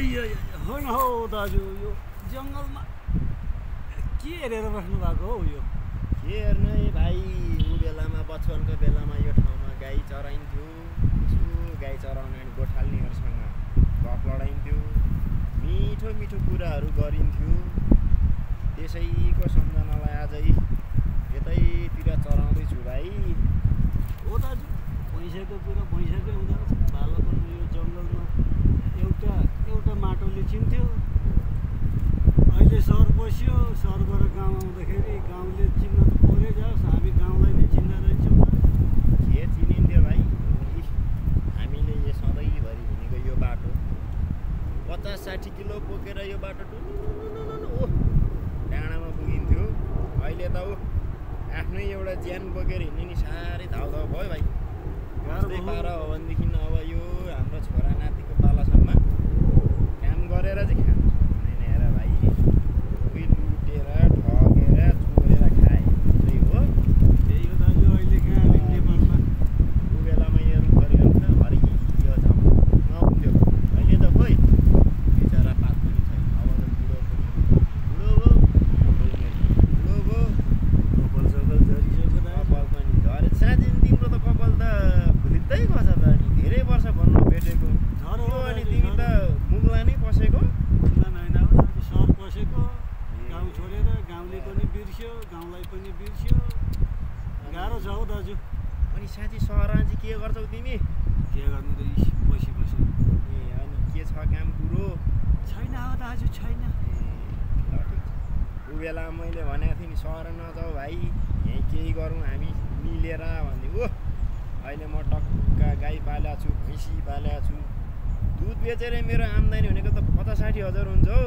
हो न हौ दाजु यो जङ्गलमा के हेरेर बस्नु भएको हौ यो के हेर्ने भाइ उ बेलामा बचपनको बेलामा यो ठाउँमा गाई चराइन्थ्यो गाई चराउने अनि गोठाल्नेहरूसँग गफ लडाइन्थ्यो मिठो मिठो कुराहरू गरिन्थ्यो त्यसैको सम्झनालाई आजै यतैतिर चराउँदैछु भाइ हो दाजु पैसाको कुरा पैसाकै हुँदो रहेछ बालकमा यो जङ्गलमा एउटा माटोले चिन्थ्यो अहिले सहर बस्यो सहरबाट गाउँ आउँदाखेरि गाउँले चिन्न त परै जाओस् हामी गाउँलाई नै चिन्दा रहेछौँ के चिनिन्थ्यो भाइ हामीले यो सधैँभरि हिँडेको यो बाटो 50-60 किलो बोकेर यो बाटो डाँडामा पुगिन्थ्यो अहिले त आफ्नै एउटा ज्यान बोकेर हिँड्ने नि साह्रै धाउधाउ भयो भाइ यस्तै पारा हो भनेदेखि अब यो हाम्रो छोरा नातिको पालासम्म काम गरेर चाहिँ खानु सक्दैन हेर भाइ लुटेर ठगेर चोरेर खाए त्यही हो दाजु अहिले कहाँ नेपालमा उ बेलामा यो रुखहरू त हरियो नहुन्थ्यो अहिले त खोइ बिचरा पात पनि छैन अब त बुढो भयो कपाल सकल झरिसक्यो कपाल पनि झरे साँच्चै तिम्रो त कपाल त फुलिँदै गछ त अनि धेरै वर्ष भन्नु भेटेको झरो अनि तिमी त मुङ्ला नै पसेको होइन सहर पसेको गाउँ छोडेर गाउँले पनि बिर्स्यो गाउँलाई पनि बिर्स्यो गाह्रो छ हौ दाजु अनि साँच्चै सहरमा चाहिँ के गर्छौ तिमी के गर्नु त बसी ए अनि के छ काम कुरो छैन हो दाजु छैन ल ठिक छ उ बेला मैले भनेको थिएँ नि सहर नजाऊ भाइ यहीँ केही गरौँ हामी मिलेर भन्दै ओ अहिले म टक्का गाई पालेको छु भैँसी पालेको छु दुध बेचेर मेरो आम्दानी भनेको त 50-60 हजार हुन्छ हौ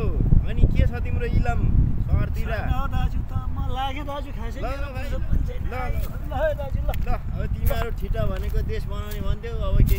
अनि के छ तिम्रो इलाम सहरतिर दाजु त म लाग्यो दाजु खासै ल दाजु ल अब तिमीहरू ठिटा भनेको देश बनाउने भन्थ्यौ अब के